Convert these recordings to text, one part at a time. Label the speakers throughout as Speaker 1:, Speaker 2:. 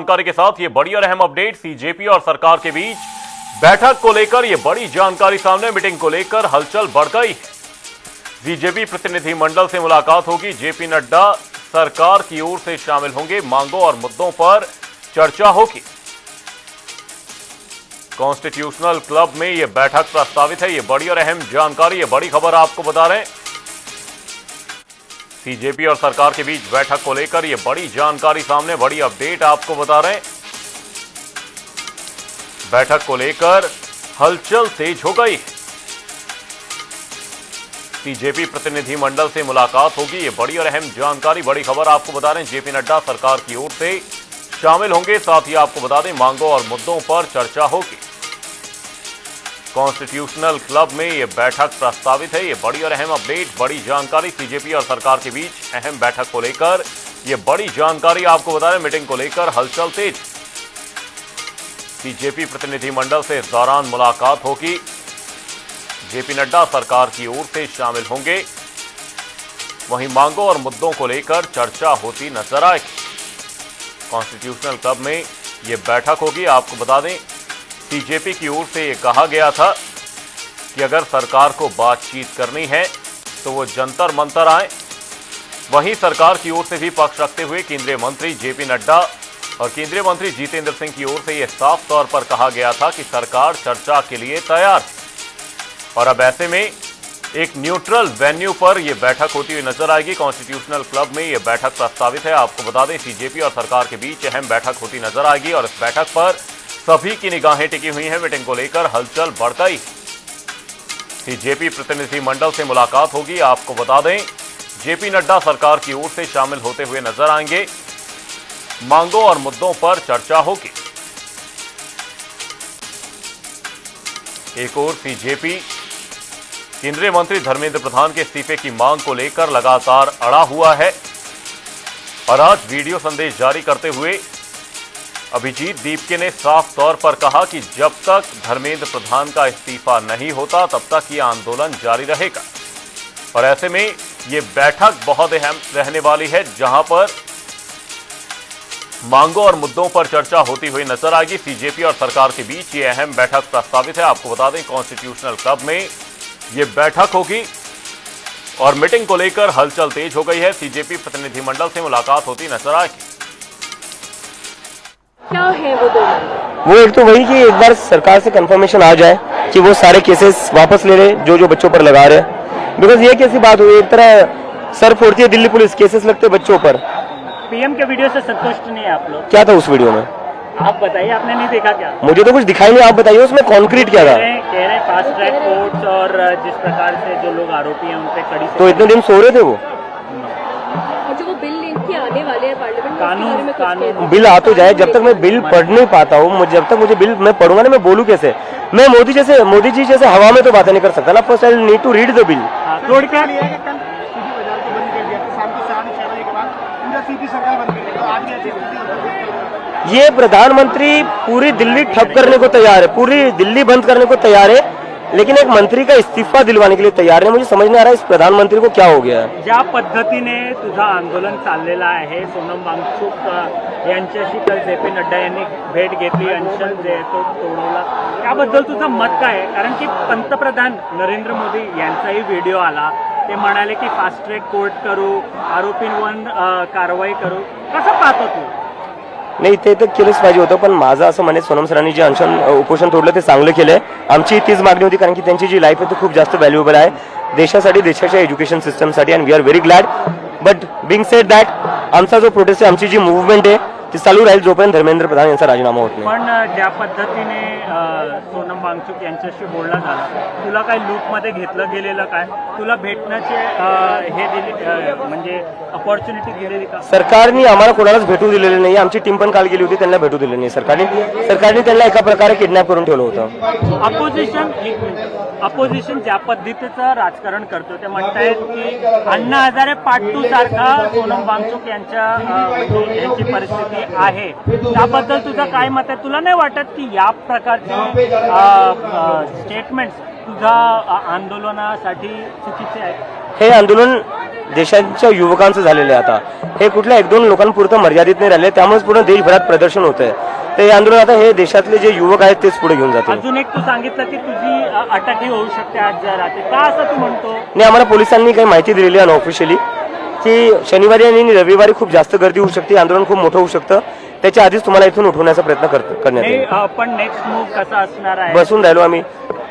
Speaker 1: जानकारी के साथ ये बड़ी और अहम अपडेट सीजेपी और सरकार के बीच बैठक को लेकर ये बड़ी जानकारी सामने। मीटिंग को लेकर हलचल बढ़ गई। बीजेपी प्रतिनिधिमंडल से मुलाकात होगी। जेपी नड्डा सरकार की ओर से शामिल होंगे। मांगों और मुद्दों पर चर्चा होगी। कॉन्स्टिट्यूशनल क्लब में यह बैठक प्रस्तावित है। ये बड़ी और अहम जानकारी, ये बड़ी खबर आपको बता रहे हैं। सीजेपी और सरकार के बीच बैठक को लेकर यह बड़ी जानकारी सामने, बड़ी अपडेट आपको बता रहे हैं। बैठक को लेकर हलचल तेज हो गई। सीजेपी प्रतिनिधिमंडल से मुलाकात होगी। ये बड़ी और अहम जानकारी, बड़ी खबर आपको बता रहे हैं। जेपी नड्डा सरकार की ओर से शामिल होंगे। साथ ही आपको बता दें, मांगों और मुद्दों पर चर्चा होगी। कॉन्स्टिट्यूशनल क्लब में यह बैठक प्रस्तावित है। ये बड़ी और अहम अपडेट, बड़ी जानकारी। सीजेपी और सरकार के बीच अहम बैठक को लेकर यह बड़ी जानकारी आपको बता रहे हैं। मीटिंग को लेकर हलचल तेज। बीजेपी प्रतिनिधिमंडल से इस दौरान मुलाकात होगी। जेपी नड्डा सरकार की ओर से शामिल होंगे। वहीं मांगों और मुद्दों को लेकर चर्चा होती नजर आएगी। कॉन्स्टिट्यूशनल क्लब में यह बैठक होगी। आपको बता दें, बीजेपी की ओर से यह कहा गया था कि अगर सरकार को बातचीत करनी है तो वो जंतर मंतर आए। वहीं सरकार की ओर से भी पक्ष रखते हुए केंद्रीय मंत्री जेपी नड्डा और केंद्रीय मंत्री जितेंद्र सिंह की ओर से यह साफ तौर पर कहा गया था कि सरकार चर्चा के लिए तैयार है। और अब ऐसे में एक न्यूट्रल वेन्यू पर यह बैठक होती हुई नजर आएगी। कॉन्स्टिट्यूशनल क्लब में यह बैठक प्रस्तावित है। आपको बता दें, सीजेपी और सरकार के बीच अहम बैठक होती नजर आएगी और इस बैठक पर सभी की निगाहें टिकी हुई हैं। मीटिंग को लेकर हलचल बढ़ गई। सीजेपी प्रतिनिधिमंडल से मुलाकात होगी। आपको बता दें, जेपी नड्डा सरकार की ओर से शामिल होते हुए नजर आएंगे। मांगों और मुद्दों पर चर्चा होगी। एक ओर सीजेपी केंद्रीय मंत्री धर्मेंद्र प्रधान के इस्तीफे की मांग को लेकर लगातार अड़ा हुआ है और आज वीडियो संदेश जारी करते हुए अभिजीत दीपके ने साफ तौर पर कहा कि जब तक धर्मेंद्र प्रधान का इस्तीफा नहीं होता तब तक यह आंदोलन जारी रहेगा। और ऐसे में यह बैठक बहुत अहम रहने वाली है, जहां पर मांगों और मुद्दों पर चर्चा होती हुई नजर आएगी। सीजेपी और सरकार के बीच यह अहम बैठक प्रस्तावित है। आपको बता दें, कॉन्स्टिट्यूशनल क्लब में यह बैठक होगी और मीटिंग को लेकर हलचल तेज हो गई है। सीजेपी प्रतिनिधिमंडल से मुलाकात होती नजर आएगी।
Speaker 2: क्या है वो
Speaker 3: एक तो वही कि एक बार सरकार से कंफर्मेशन आ जाए कि वो सारे केसेस वापस ले रहे जो बच्चों पर लगा रहे। बिकॉज ये कैसी बात हुई, एक तरह सर फोड़ती है दिल्ली पुलिस, केसेस लगते बच्चों पर।
Speaker 4: पीएम के वीडियो से संतुष्ट नहीं है आप लोग?
Speaker 3: क्या था उस वीडियो में?
Speaker 4: आप बताइए, आपने नहीं देखा क्या?
Speaker 3: मुझे तो कुछ दिखाई नहीं, आप बताइए उसमें कॉन्क्रीट क्या था?
Speaker 4: कह रहे फास्ट ट्रैक कोर्ट्स और जिस प्रकार से जो लोग आरोपी हैं उन पे कड़ी से।
Speaker 3: तो इतने दिन सो रहे थे वो?
Speaker 2: जो वो बिल लेके आने वाले हैं पार्लियामेंट में,
Speaker 4: कानून
Speaker 3: बिल आ तो जाए। जब तक मैं बिल पढ़ नहीं पाता हूँ, जब तक मुझे बिल मैं पढ़ूंगा ना, मैं बोलूँ कैसे? मैं मोदी जी जैसे हवा में तो बातें नहीं कर सकता ना। First I need to read the bill.
Speaker 4: तोड़ क्या लिया?
Speaker 3: ये प्रधानमंत्री पूरी दिल्ली ठप करने को तैयार है, पूरी दिल्ली बंद करने को तैयार है, लेकिन एक मंत्री का इस्तीफा दिलवाने के लिए तैयार है। मुझे समझ नहीं आ रहा है इस प्रधानमंत्री को क्या हो गया है।
Speaker 4: ज्या पद्धतीने तुझा आंदोलन चाललेलं आहे, सोनम वांगचुक यांच्याशी कल जेपी नड्डा यांनी भेट घेतली, अनशन जे तो तोडवला, त्याबद्दल तुझं मत काय आहे? कारण की पंतप्रधान नरेंद्र मोदी यांचाही व्हिडिओ आला, ते म्हणाले की फास्ट ट्रॅक कोर्ट करू, आरोपींवर कारवाई करू. कसं पाहतो तू?
Speaker 3: नाही, ते तर केलंच पाहिजे होतं, पण माझं असं म्हणे, सोनम सरांनी जे अनशन उपोषण तोडलं ते चांगलं केलंय. आमची तीच मागणी होती, कारण की त्यांची जी लाईफ आहे ती खूप जास्त व्हॅल्युएबल आहे देशासाठी, देशाच्या एज्युकेशन सिस्टमसाठी, and we are very glad. But being said that, आमचा जो प्रोटेस्ट आहे, आमची जी मुवमेंट आहे ती चालू राहील जोपर्यंत धर्मेंद्र प्रधान यांचा राजीनामा होत नाही.
Speaker 4: पण ज्या पद्धतीने सोनम वांगचुक यांच्याशी बोलणं झालं, तुला काय लूपमध्ये घेतलं गेलेलं काय? तुला भेटण्याचे हे दिले, म्हणजे अपॉर्च्युनिटी दिलेली का?
Speaker 3: सरकारने आम्हाला कोणालाच भेटू दिलेलं नाही. आमची टीम पण काल गेली होती, त्यांना भेटू दिलं नाही सरकारने त्यांना एका प्रकारे किडनॅप करून ठेवलं होतं.
Speaker 4: अपोजिशन ज्या पद्धतीचं राजकारण करतो, ते म्हणतायत की अण्णा हजारे पार्ट 2 सारखा सोनम वांगचुक यांची परिस्थिती आहे. त्याबद्दल तुझं काय मत आहे? तुला नाही वाटत की या प्रकारचे स्टेटमेंट्स तुझ्या आंदोलनासाठी चुकीचे आहेत?
Speaker 3: हे आंदोलन देशाच्या युवकांचं झालेलं आहे आता. हे कुठल्या 1-2 लोकांपुरतं मर्यादित नाही राहिले, त्यामुळेच पूर्ण देशभरात प्रदर्शन होत आहे. तर हे आंदोलन आता हे देशातले जे युवक आहेत तेच पुढे घेऊन जातील.
Speaker 4: अजून एक तू सांगितलं की तुझी अटकही होऊ शकते आज रात्री, का असं तू म्हणतो?
Speaker 3: नाही, आम्हाला पोलिसांनी काही माहिती दिलेली आहे अनऑफिशियली की शनिवारी आणि रविवारी खूप जास्त गर्दी होऊ शकते, आंदोलन खूप मोठं होऊ शकतं. त्याच्या आधीच तुम्हाला इथून उठवण्याचा प्रयत्न करण्यात येईल.
Speaker 4: पण नेक्स्ट मूव कसा असणार आहे?
Speaker 3: बसून राहिलो आम्ही.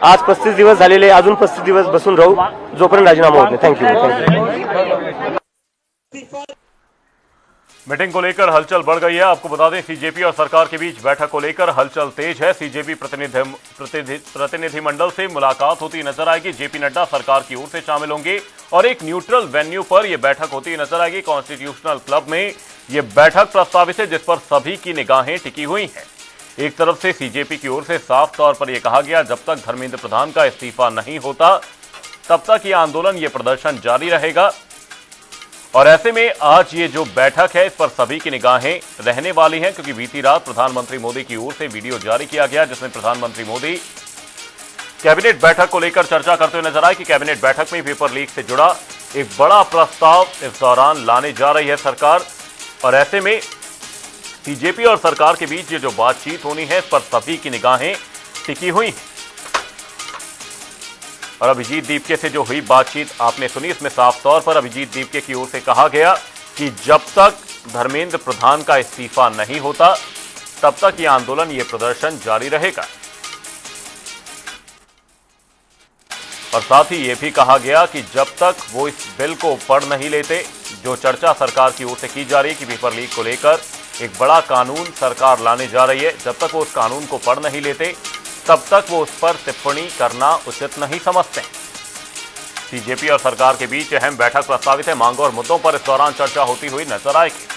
Speaker 3: आज 35 दिवस झालेले, अजून 35 दिवस बसून राहू जोपर्यंत राजीनामा होत नाही. थँक्यू.
Speaker 1: मीटिंग को लेकर हलचल बढ़ गई है। आपको बता दें, सीजेपी और सरकार के बीच बैठक को लेकर हलचल तेज है। सीजेपी प्रतिनिधिमंडल से मुलाकात होती नजर आएगी। जेपी नड्डा सरकार की ओर से शामिल होंगे और एक न्यूट्रल वेन्यू पर यह बैठक होती नजर आएगी। कॉन्स्टिट्यूशनल क्लब में यह बैठक प्रस्तावित है, जिस पर सभी की निगाहें टिकी हुई हैं। एक तरफ से सीजेपी की ओर से साफ तौर पर यह कहा गया, जब तक धर्मेंद्र प्रधान का इस्तीफा नहीं होता तब तक यह आंदोलन, यह प्रदर्शन जारी रहेगा। और ऐसे में आज ये जो बैठक है, इस पर सभी की निगाहें रहने वाली हैं, क्योंकि बीती रात प्रधानमंत्री मोदी की ओर से वीडियो जारी किया गया, जिसमें प्रधानमंत्री मोदी कैबिनेट बैठक को लेकर चर्चा करते हुए नजर आए कि कैबिनेट बैठक में पेपर लीक से जुड़ा एक बड़ा प्रस्ताव इस दौरान लाने जा रही है सरकार। और ऐसे में सीजेपी और सरकार के बीच ये जो बातचीत होनी है, इस पर सभी की निगाहें टिकी हुई हैं। और अभिजीत दीपके से जो हुई बातचीत आपने सुनी, इसमें साफ तौर पर अभिजीत दीपके की ओर से कहा गया कि जब तक धर्मेंद्र प्रधान का इस्तीफा नहीं होता तब तक यह आंदोलन, यह प्रदर्शन जारी रहेगा। और साथ ही यह भी कहा गया कि जब तक वो इस बिल को पढ़ नहीं लेते, जो चर्चा सरकार की ओर से की जा रही है कि पेपर लीक को लेकर एक बड़ा कानून सरकार लाने जा रही है, जब तक वो उस कानून को पढ़ नहीं लेते तब तक वो उस पर टिप्पणी करना उचित नहीं समझते। सीजेपी और सरकार के बीच अहम बैठक प्रस्तावित है। मांगों और मुद्दों पर इस दौरान चर्चा होती हुई नजर आएगी।